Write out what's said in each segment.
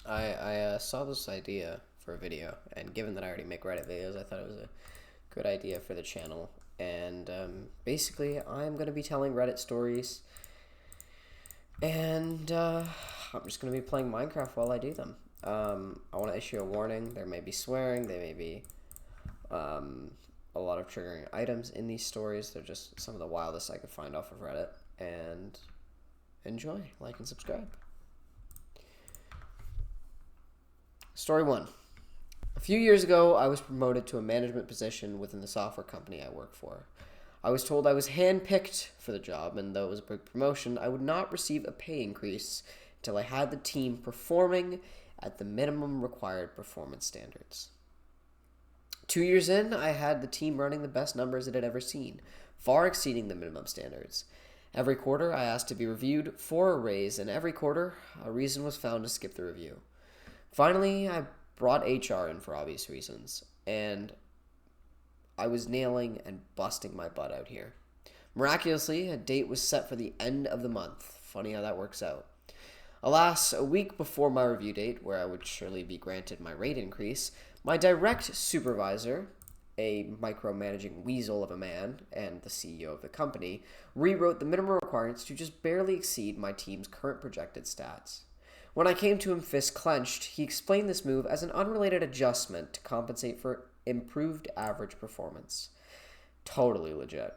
I saw this idea for a video, and given that I already make Reddit videos, I thought it was a good idea for the channel. And basically, I'm going to be telling Reddit stories, and I'm just going to be playing Minecraft while I do them. I want to issue a warning. There may be swearing, there may be um, a lot of triggering items in these stories. They're just some of the wildest I could find off of Reddit. And enjoy, like, and subscribe. Story 1. A few years ago, I was promoted to a management position within the software company I work for. I was told I was handpicked for the job, and though it was a big promotion, I would not receive a pay increase until I had the team performing at the minimum required performance standards. 2 years in, I had the team running the best numbers it had ever seen, far exceeding the minimum standards. Every quarter, I asked to be reviewed for a raise, and every quarter, a reason was found to skip the review. Finally, I brought HR in for obvious reasons, and I was nailing and busting my butt out here. Miraculously, a date was set for the end of the month. Funny how that works out. Alas, a week before my review date, where I would surely be granted my rate increase, my direct supervisor, a micromanaging weasel of a man and the CEO of the company, rewrote the minimum requirements to just barely exceed my team's current projected stats. When I came to him fist clenched, he explained this move as an unrelated adjustment to compensate for improved average performance. Totally legit.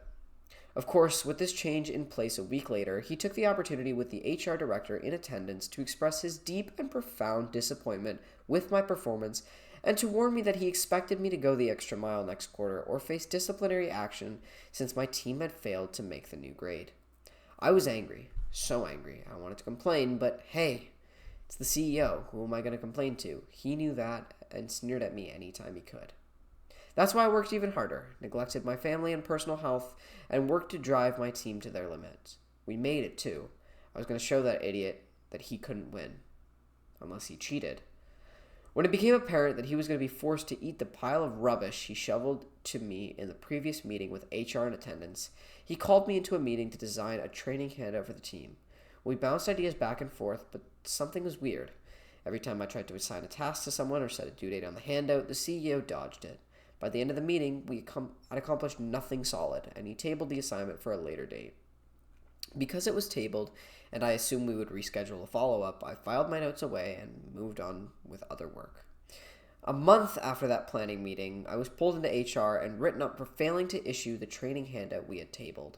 Of course, with this change in place a week later, he took the opportunity with the HR director in attendance to express his deep and profound disappointment with my performance and to warn me that he expected me to go the extra mile next quarter or face disciplinary action since my team had failed to make the new grade. I was angry, so angry. I wanted to complain, but hey, it's the CEO. Who am I going to complain to? He knew that and sneered at me anytime he could. That's why I worked even harder, neglected my family and personal health, and worked to drive my team to their limits. We made it, too. I was going to show that idiot that he couldn't win. Unless he cheated. When it became apparent that he was going to be forced to eat the pile of rubbish he shoveled to me in the previous meeting with HR in attendance, he called me into a meeting to design a training handout for the team. We bounced ideas back and forth, but something was weird. Every time I tried to assign a task to someone or set a due date on the handout, the CEO dodged it. By the end of the meeting, we had accomplished nothing solid, and he tabled the assignment for a later date. Because it was tabled, and I assumed we would reschedule a follow-up, I filed my notes away and moved on with other work. A month after that planning meeting, I was pulled into HR and written up for failing to issue the training handout we had tabled.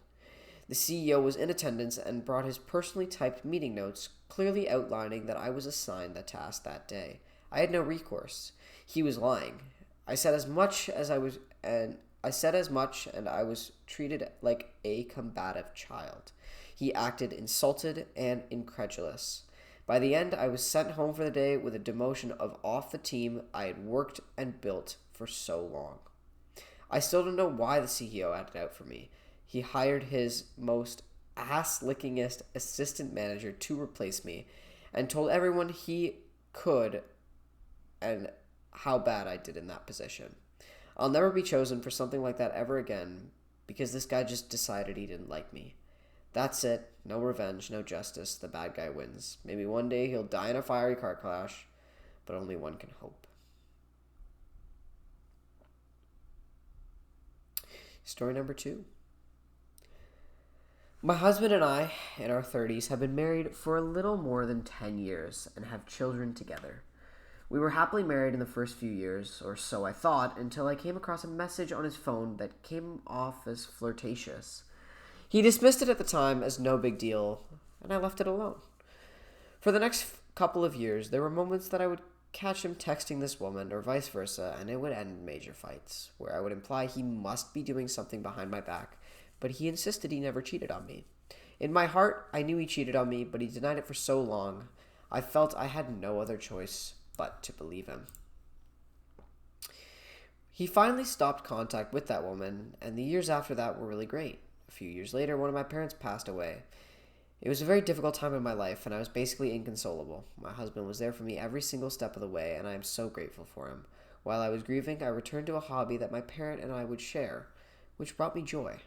The CEO was in attendance and brought his personally typed meeting notes, clearly outlining that I was assigned the task that day. I had no recourse. He was lying. I said as much, and I was treated like a combative child. He acted insulted and incredulous. By the end, I was sent home for the day with a demotion of off the team I had worked and built for so long. I still don't know why the CEO acted out for me. He hired his most ass-lickingest assistant manager to replace me and told everyone he could and how bad I did in that position. I'll never be chosen for something like that ever again because this guy just decided he didn't like me. That's it. No revenge, no justice. The bad guy wins. Maybe one day he'll die in a fiery car crash, but only one can hope. Story number 2. My husband and I, in our 30s, have been married for a little more than 10 years and have children together. We were happily married in the first few years, or so I thought, until I came across a message on his phone that came off as flirtatious. He dismissed it at the time as no big deal, and I left it alone. For the next couple of years, there were moments that I would catch him texting this woman, or vice versa, and it would end in major fights, where I would imply he must be doing something behind my back, but he insisted he never cheated on me. In my heart, I knew he cheated on me, but he denied it for so long, I felt I had no other choice but to believe him. He finally stopped contact with that woman, and the years after that were really great. A few years later, one of my parents passed away. It was a very difficult time in my life, and I was basically inconsolable. My husband was there for me every single step of the way, and I am so grateful for him. While I was grieving, I returned to a hobby that my parent and I would share, which brought me joy.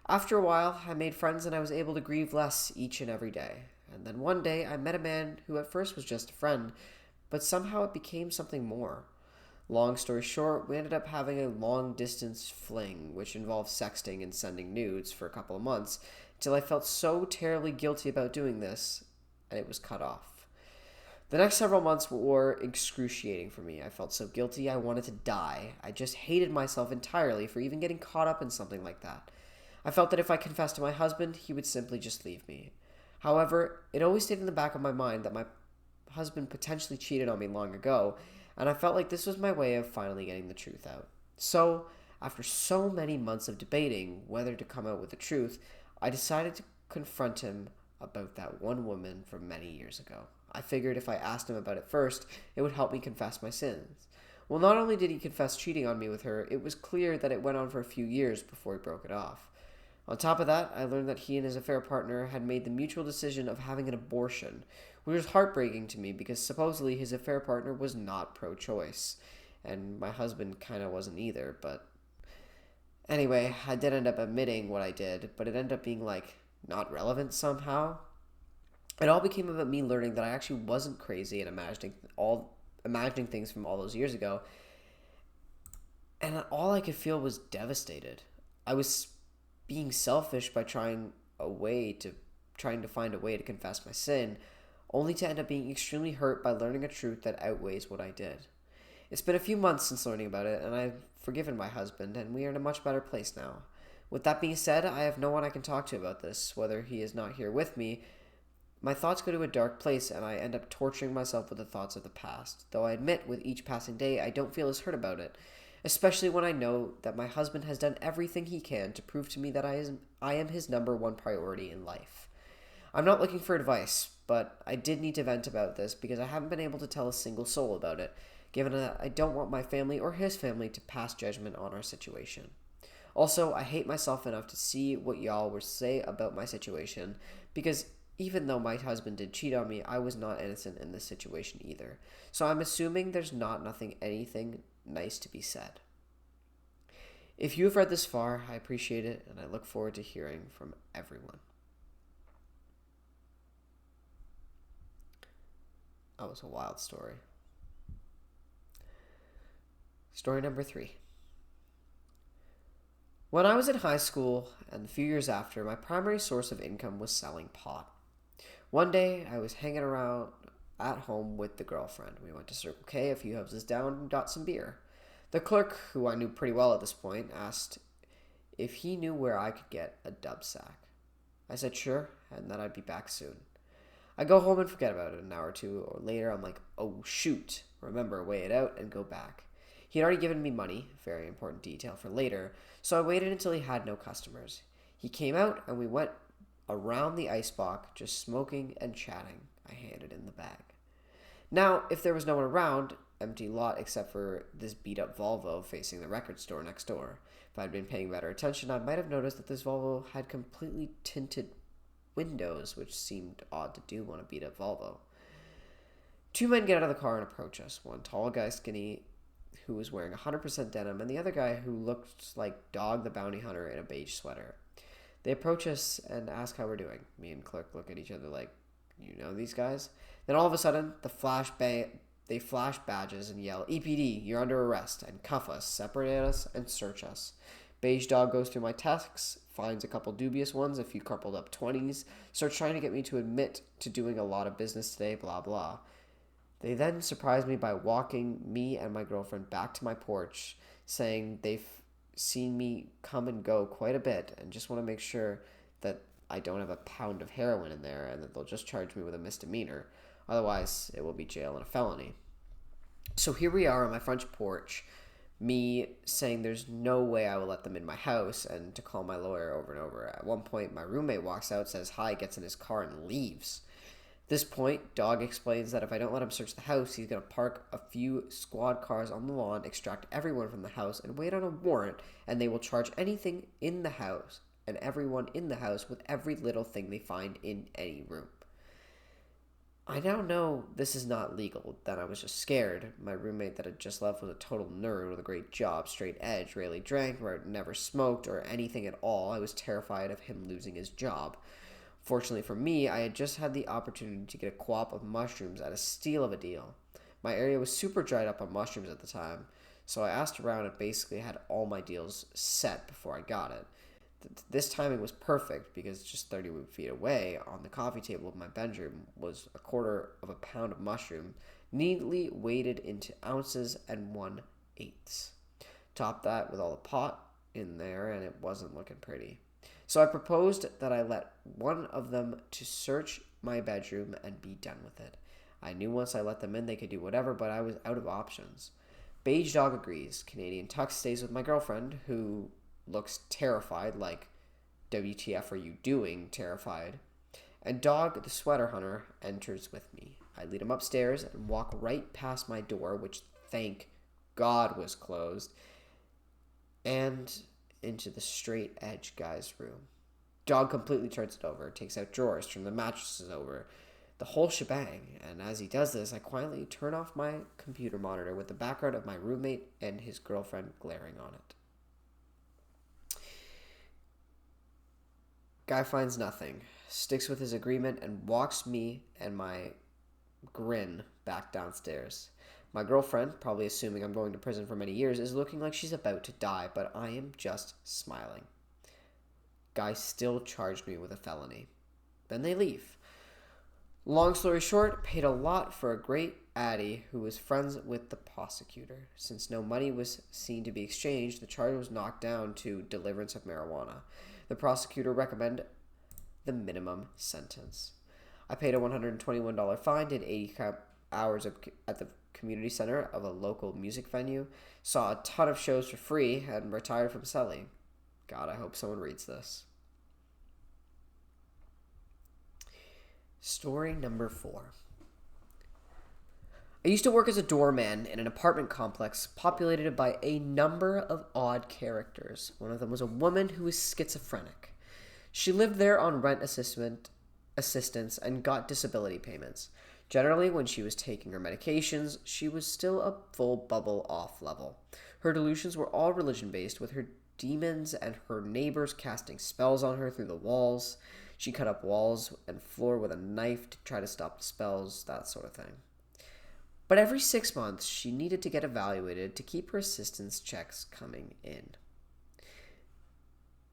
After a while, I made friends and I was able to grieve less each and every day. And then one day, I met a man who at first was just a friend, but somehow it became something more. Long story short, we ended up having a long distance fling, which involved sexting and sending nudes for a couple of months, until I felt so terribly guilty about doing this, and it was cut off. The next several months were excruciating for me. I felt so guilty I wanted to die. I just hated myself entirely for even getting caught up in something like that. I felt that if I confessed to my husband, he would simply just leave me. However, it always stayed in the back of my mind that my husband potentially cheated on me long ago, and I felt like this was my way of finally getting the truth out. So, after so many months of debating whether to come out with the truth, I decided to confront him about that one woman from many years ago. I figured if I asked him about it first, it would help me confess my sins. Well, not only did he confess cheating on me with her, it was clear that it went on for a few years before he broke it off. On top of that, I learned that he and his affair partner had made the mutual decision of having an abortion, which was heartbreaking to me because supposedly his affair partner was not pro-choice, and my husband kind of wasn't either, but anyway, I did end up admitting what I did, but it ended up being not relevant somehow. It all became about me learning that I actually wasn't crazy and imagining things from all those years ago, and all I could feel was devastated. I was being selfish by trying to find a way to confess my sin, only to end up being extremely hurt by learning a truth that outweighs what I did. It's been a few months since learning about it, and I've forgiven my husband, and we are in a much better place now. With that being said, I have no one I can talk to about this, whether he is not here with me. My thoughts go to a dark place, and I end up torturing myself with the thoughts of the past, though I admit with each passing day I don't feel as hurt about it, especially when I know that my husband has done everything he can to prove to me that I am his number one priority in life. I'm not looking for advice, but I did need to vent about this because I haven't been able to tell a single soul about it, given that I don't want my family or his family to pass judgment on our situation. Also, I hate myself enough to see what y'all will say about my situation, because even though my husband did cheat on me, I was not innocent in this situation either. So I'm assuming there's anything nice to be said. If you have read this far, I appreciate it, and I look forward to hearing from everyone. That was a wild story. Story number 3. When I was in high school and a few years after, my primary source of income was selling pot. One day, I was hanging around at home with the girlfriend. We went to Circle K a few houses down and got some beer. The clerk, who I knew pretty well at this point, asked if he knew where I could get a dub sack. I said sure, and that I'd be back soon. I go home and forget about it. An hour or two or later, I'm like, oh shoot, remember, weigh it out and go back. He had already given me money, very important detail for later, so I waited until he had no customers. He came out and we went around the icebox, just smoking and chatting. I handed in the bag. Now, if there was no one around, empty lot except for this beat-up Volvo facing the record store next door. If I'd been paying better attention, I might have noticed that this Volvo had completely tinted windows, which seemed odd to do on a beat-up Volvo. 2 men get out of the car and approach us. One tall guy, skinny, who was wearing 100% denim, and the other guy who looked like Dog the Bounty Hunter in a beige sweater. They approach us and ask how we're doing. Me and Clerk look at each other like, you know these guys? Then all of a sudden, they flash badges and yell, EPD, you're under arrest, and cuff us, separate us, and search us. Beige Dog goes through my texts, finds a couple dubious ones, a few coupled up 20s, starts trying to get me to admit to doing a lot of business today, blah blah. They then surprise me by walking me and my girlfriend back to my porch, saying they've seen me come and go quite a bit and just want to make sure that I don't have a pound of heroin in there and that they'll just charge me with a misdemeanor. Otherwise, it will be jail and a felony. So here we are on my front porch, me saying there's no way I will let them in my house and to call my lawyer over and over. At one point, my roommate walks out, says hi, gets in his car, and leaves. At this point, Dog explains that if I don't let him search the house, he's going to park a few squad cars on the lawn, extract everyone from the house, and wait on a warrant, and they will charge anything in the house and everyone in the house with every little thing they find in any room. I now know this is not legal. Then I was just scared. My roommate that had just left was a total nerd with a great job, straight edge, rarely drank, never smoked, or anything at all. I was terrified of him losing his job. Fortunately for me, I had just had the opportunity to get a co-op of mushrooms at a steal of a deal. My area was super dried up on mushrooms at the time, so I asked around and basically had all my deals set before I got it. This timing was perfect because just 30 feet away on the coffee table of my bedroom was a quarter of a pound of mushroom neatly weighted into ounces and 1/8. Top that with all the pot in there and it wasn't looking pretty. So I proposed that I let one of them to search my bedroom and be done with it. I knew once I let them in they could do whatever, but I was out of options. Beige Dog agrees. Canadian Tux stays with my girlfriend, who looks terrified, like, WTF are you doing, terrified. And Dog, the sweater hunter, enters with me. I lead him upstairs and walk right past my door, which, thank God, was closed, and into the straight edge guy's room. Dog completely turns it over, takes out drawers, turns the mattresses over, the whole shebang. And as he does this, I quietly turn off my computer monitor with the background of my roommate and his girlfriend glaring on it. Guy finds nothing, sticks with his agreement, and walks me and my grin back downstairs. My girlfriend, probably assuming I'm going to prison for many years, is looking like she's about to die, but I am just smiling. Guy still charged me with a felony. Then they leave. Long story short, paid a lot for a great Addy who was friends with the prosecutor. Since no money was seen to be exchanged, the charge was knocked down to deliverance of marijuana. The prosecutor recommended the minimum sentence. I paid a $121 fine, did 80 hours at the community center of a local music venue, saw a ton of shows for free, and retired from selling. God, I hope someone reads this. Story number 4. I used to work as a doorman in an apartment complex populated by a number of odd characters. One of them was a woman who was schizophrenic. She lived there on rent assistance and got disability payments. Generally, when she was taking her medications, she was still a full bubble off level. Her delusions were all religion-based, with her demons and her neighbors casting spells on her through the walls. She cut up walls and floor with a knife to try to stop the spells, that sort of thing. But every 6 months, she needed to get evaluated to keep her assistance checks coming in.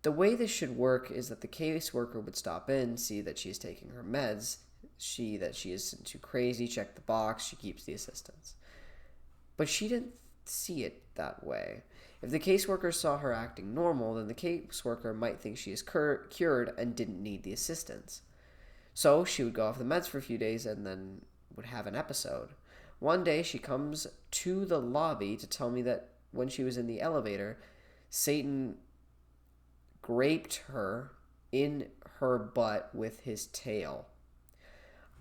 The way this should work is that the caseworker would stop in, see that she is taking her meds, see that she isn't too crazy, check the box, she keeps the assistance. But she didn't see it that way. If the caseworker saw her acting normal, then the caseworker might think she is cured and didn't need the assistance. So she would go off the meds for a few days and then would have an episode. One day she comes to the lobby to tell me that when she was in the elevator, Satan graped her in her butt with his tail.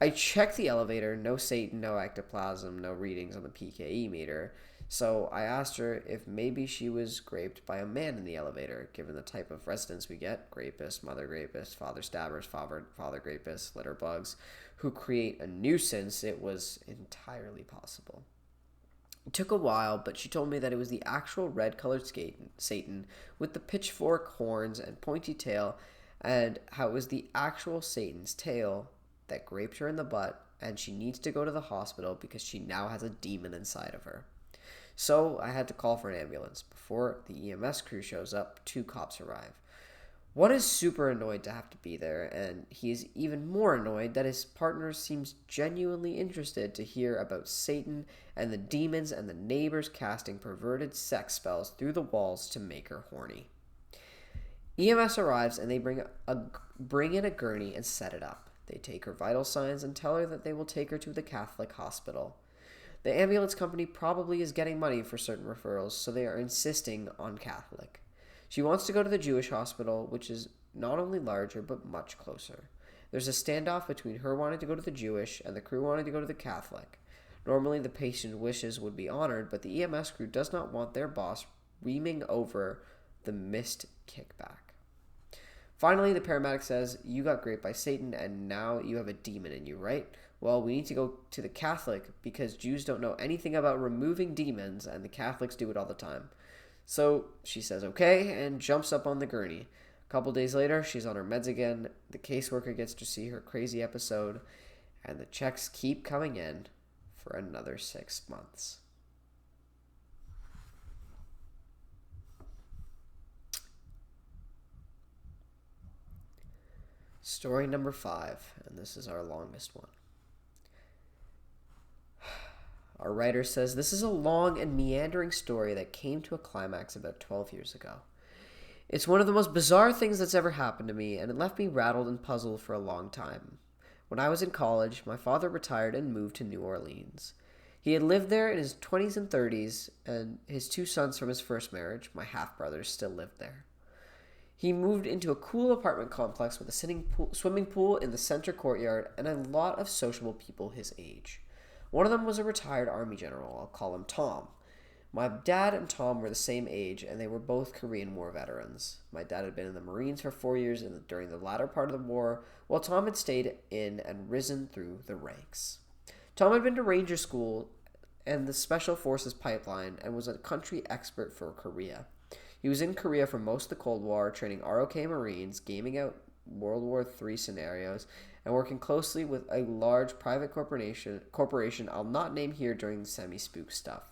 I checked the elevator, no Satan, no ectoplasm, no readings on the PKE meter. So I asked her if maybe she was raped by a man in the elevator, given the type of residents we get, rapists, mother rapists, father stabbers, father rapists, litter bugs, who create a nuisance. It was entirely possible. It took a while, but she told me that it was the actual red-colored Satan with the pitchfork horns and pointy tail, and how it was the actual Satan's tail that raped her in the butt, and she needs to go to the hospital because she now has a demon inside of her. So I had to call for an ambulance. Before the EMS crew shows up, 2 cops arrive. One is super annoyed to have to be there, and he is even more annoyed that his partner seems genuinely interested to hear about Satan and the demons and the neighbors casting perverted sex spells through the walls to make her horny. EMS arrives and they bring in a gurney and set it up. They take her vital signs and tell her that they will take her to the Catholic hospital. The ambulance company probably is getting money for certain referrals, so they are insisting on Catholic. She wants to go to the Jewish hospital, which is not only larger, but much closer. There's a standoff between her wanting to go to the Jewish and the crew wanting to go to the Catholic. Normally, the patient's wishes would be honored, but the EMS crew does not want their boss reaming over the missed kickback. Finally, the paramedic says, "You got raped by Satan, and now you have a demon in you, right? Well, we need to go to the Catholic because Jews don't know anything about removing demons, and the Catholics do it all the time." So she says okay and jumps up on the gurney. A couple days later, she's on her meds again. The caseworker gets to see her crazy episode, and the checks keep coming in for another 6 months. Story number 5, and this is our longest one. Our writer says, this is a long and meandering story that came to a climax about 12 years ago. It's one of the most bizarre things that's ever happened to me, and it left me rattled and puzzled for a long time. When I was in college, my father retired and moved to New Orleans. He had lived there in his 20s and 30s, and his 2 sons from his first marriage, my half-brothers, still lived there. He moved into a cool apartment complex with a swimming pool in the center courtyard and a lot of sociable people his age. One of them was a retired Army general. I'll call him Tom. My dad and Tom were the same age, and they were both Korean War veterans. My dad had been in the Marines for 4 years during the latter part of the war, while Tom had stayed in and risen through the ranks. Tom had been to Ranger School and the Special Forces pipeline and was a country expert for Korea. He was in Korea for most of the Cold War, training ROK Marines, gaming out World War III scenarios, and working closely with a large private corporation I'll not name here during the semi-spook stuff.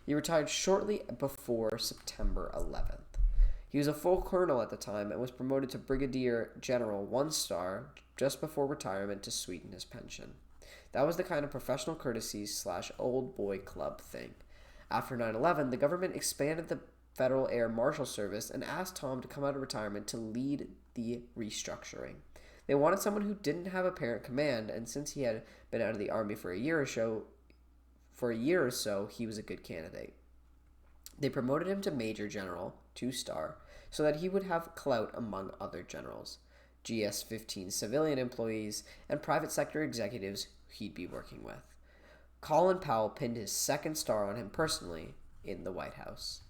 He retired shortly before September 11th. He was a full colonel at the time and was promoted to Brigadier General 1-star just before retirement to sweeten his pension. That was the kind of professional courtesies / old boy club thing. After 9/11, the government expanded the Federal Air Marshal Service and asked Tom to come out of retirement to lead the restructuring. They wanted someone who didn't have apparent command, and since he had been out of the Army for a year or so, he was a good candidate. They promoted him to Major General, 2-star, so that he would have clout among other generals, GS-15 civilian employees, and private sector executives he'd be working with. Colin Powell pinned his 2nd star on him personally in the White House.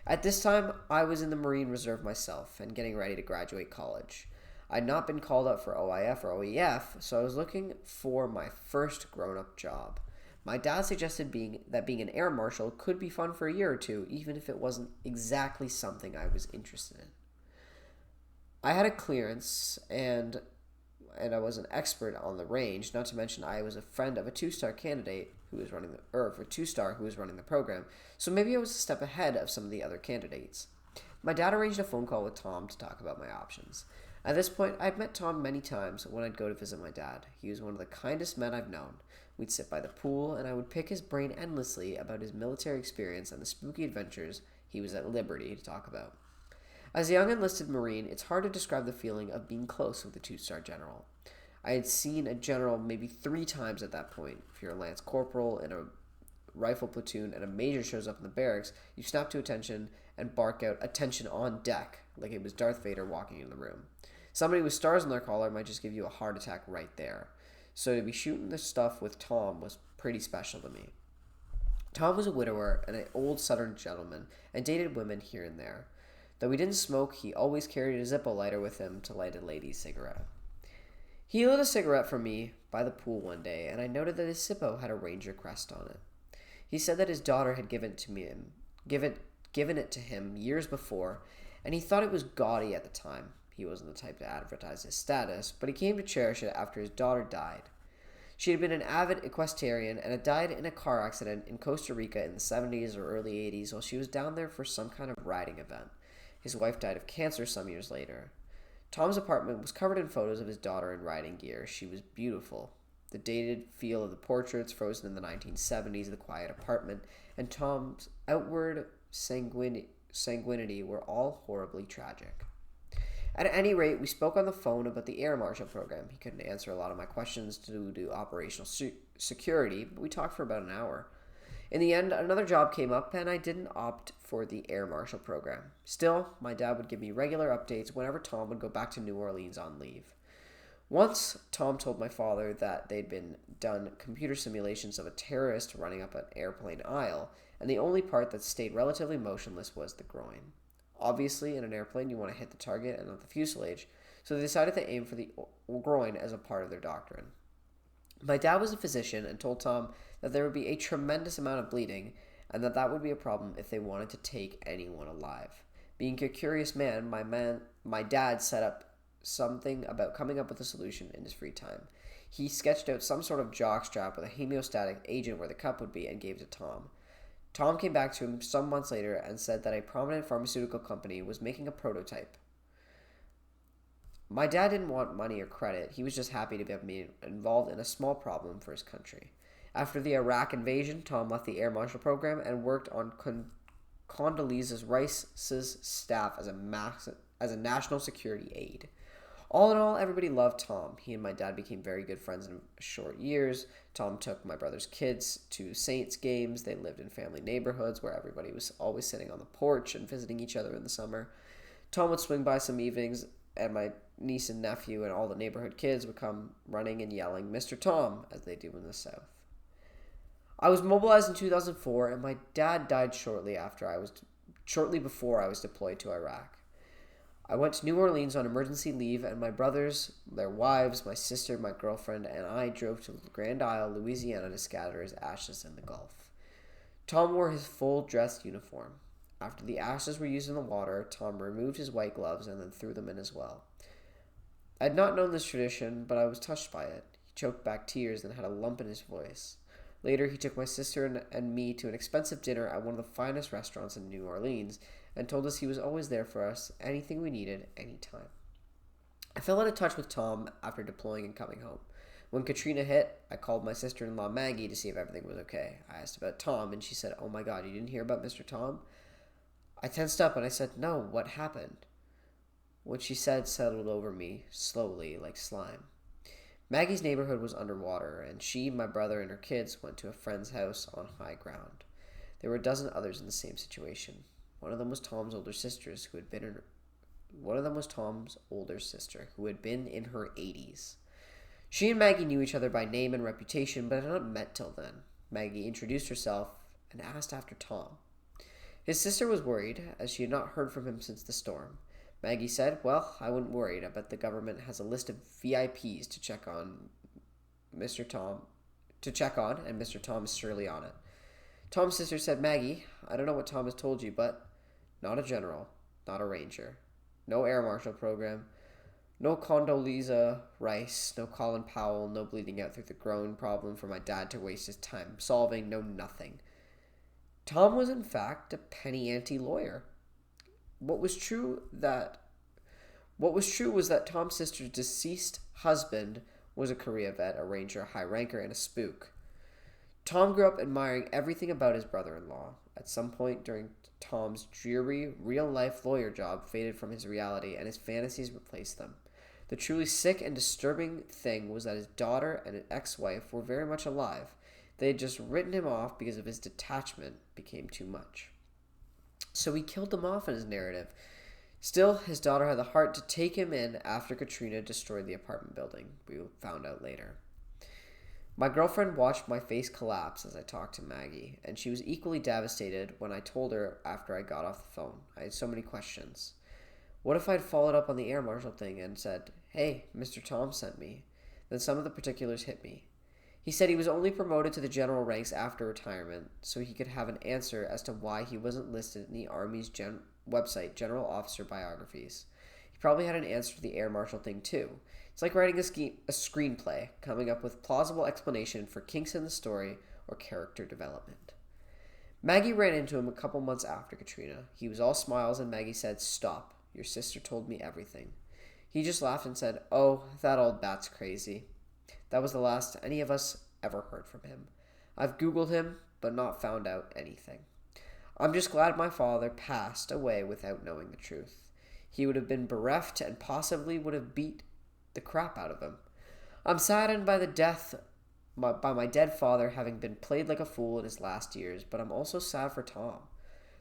At this time, I was in the Marine Reserve myself and getting ready to graduate college. I'd not been called up for OIF or OEF, so I was looking for my first grown-up job. My dad suggested that being an air marshal could be fun for a year or two, even if it wasn't exactly something I was interested in. I had a clearance, and I was an expert on the range, not to mention I was a friend of a 2-star candidate who was running the program, so maybe I was a step ahead of some of the other candidates. My dad arranged a phone call with Tom to talk about my options. At this point, I'd met Tom many times when I'd go to visit my dad. He was one of the kindest men I've known. We'd sit by the pool, and I would pick his brain endlessly about his military experience and the spooky adventures he was at liberty to talk about. As a young enlisted Marine, it's hard to describe the feeling of being close with a 2-star general. I had seen a general maybe 3 times at that point. If you're a lance corporal in a rifle platoon and a major shows up in the barracks, you snap to attention and bark out "attention on deck" like it was Darth Vader walking in the room. Somebody with stars on their collar might just give you a heart attack right there. So to be shooting this stuff with Tom was pretty special to me. Tom was a widower and an old Southern gentleman and dated women here and there. Though he didn't smoke, he always carried a Zippo lighter with him to light a lady's cigarette. He lit a cigarette for me by the pool one day, and I noted that his Zippo had a Ranger crest on it. He said that his daughter had given it to him years before, and he thought it was gaudy at the time. He wasn't the type to advertise his status, but he came to cherish it after his daughter died. She had been an avid equestrian and had died in a car accident in Costa Rica in the 70s or early 80s while she was down there for some kind of riding event. His wife died of cancer some years later. Tom's apartment was covered in photos of his daughter in riding gear. She was beautiful. The dated feel of the portraits frozen in the 1970s, the quiet apartment, and Tom's outward sanguinity were all horribly tragic. At any rate, we spoke on the phone about the Air Marshal program. He couldn't answer a lot of my questions due to operational security, but we talked for about an hour. In the end, another job came up, and I didn't opt for the Air Marshal program. Still, my dad would give me regular updates whenever Tom would go back to New Orleans on leave. Once, Tom told my father that they'd been done computer simulations of a terrorist running up an airplane aisle, and the only part that stayed relatively motionless was the groin. Obviously, in an airplane, you want to hit the target and not the fuselage, so they decided to aim for the groin as a part of their doctrine. My dad was a physician and told Tom that there would be a tremendous amount of bleeding and that would be a problem if they wanted to take anyone alive. Being a curious man, my dad set up something about coming up with a solution in his free time. He sketched out some sort of jockstrap with a hemostatic agent where the cup would be and gave it to Tom. Tom came back to him some months later and said that a prominent pharmaceutical company was making a prototype. My dad didn't want money or credit. He was just happy to be involved in a small problem for his country. After the Iraq invasion, Tom left the Air Marshal Program and worked on Condoleezza Rice's staff as a national security aide. All in all, everybody loved Tom. He and my dad became very good friends in short years. Tom took my brother's kids to Saints games. They lived in family neighborhoods where everybody was always sitting on the porch and visiting each other in the summer. Tom would swing by some evenings, and my niece and nephew and all the neighborhood kids would come running and yelling, "Mr. Tom," as they do in the South. I was mobilized in 2004, and my dad died shortly before I was deployed to Iraq. I went to New Orleans on emergency leave, and my brothers, their wives, my sister, my girlfriend, and I drove to Grand Isle, Louisiana to scatter his ashes in the Gulf. Tom wore his full dress uniform. After the ashes were used in the water, Tom removed his white gloves and then threw them in as well. I had not known this tradition, but I was touched by it. He choked back tears and had a lump in his voice. Later, he took my sister and me to an expensive dinner at one of the finest restaurants in New Orleans and told us he was always there for us, anything we needed, anytime. I fell out of touch with Tom after deploying and coming home. When Katrina hit, I called my sister-in-law Maggie to see if everything was okay. I asked about Tom, and she said, "Oh my God, you didn't hear about Mr. Tom?" I tensed up and I said, "No, what happened?" What she said settled over me, slowly, like slime. Maggie's neighborhood was underwater, and she, my brother, and her kids went to a friend's house on high ground. There were a dozen others in the same situation. One of them was Tom's older sister, who had been in her 80s. She and Maggie knew each other by name and reputation, but had not met till then. Maggie introduced herself and asked after Tom. His sister was worried, as she had not heard from him since the storm. Maggie said, "Well, I wouldn't worry. I bet the government has a list of VIPs to check on, and Mr. Tom is surely on it." Tom's sister said, "Maggie, I don't know what Tom has told you, but not a general, not a ranger, no Air Marshal Program, no Condoleezza Rice, no Colin Powell, no bleeding out through the groin problem for my dad to waste his time solving, no nothing. Tom was in fact a penny ante lawyer. What was true was that Tom's sister's deceased husband was a Korea vet, a ranger, a high ranker, and a spook. Tom grew up admiring everything about his brother-in-law. At some point during Tom's dreary, real-life lawyer job faded from his reality, and his fantasies replaced them. The truly sick and disturbing thing was that his daughter and an ex-wife were very much alive. They had just written him off because of his detachment became too much. So he killed them off in his narrative. Still, his daughter had the heart to take him in after Katrina destroyed the apartment building, we found out later. My girlfriend watched my face collapse as I talked to Maggie, and she was equally devastated when I told her after I got off the phone. I had so many questions. What if I'd followed up on the Air Marshal thing and said, "Hey, Mr. Tom sent me"? Then some of the particulars hit me. He said he was only promoted to the general ranks after retirement, so he could have an answer as to why he wasn't listed in the Army's website, General Officer Biographies. He probably had an answer to the Air Marshal thing too. It's like writing a screenplay, coming up with plausible explanation for kinks in the story or character development. Maggie ran into him a couple months after Katrina. He was all smiles, and Maggie said, "Stop, your sister told me everything." He just laughed and said, "Oh, that old bat's crazy." That was the last any of us ever heard from him. I've Googled him, but not found out anything. I'm just glad my father passed away without knowing the truth. He would have been bereft and possibly would have beat the crap out of him. I'm saddened by my dead father having been played like a fool in his last years, but I'm also sad for Tom.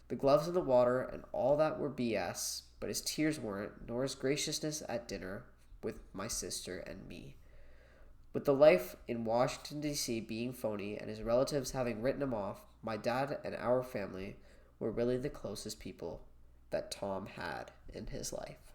The gloves in the water and all that were BS, but his tears weren't, nor his graciousness at dinner with my sister and me. With the life in Washington, D.C. being phony and his relatives having written him off, my dad and our family were really the closest people that Tom had in his life.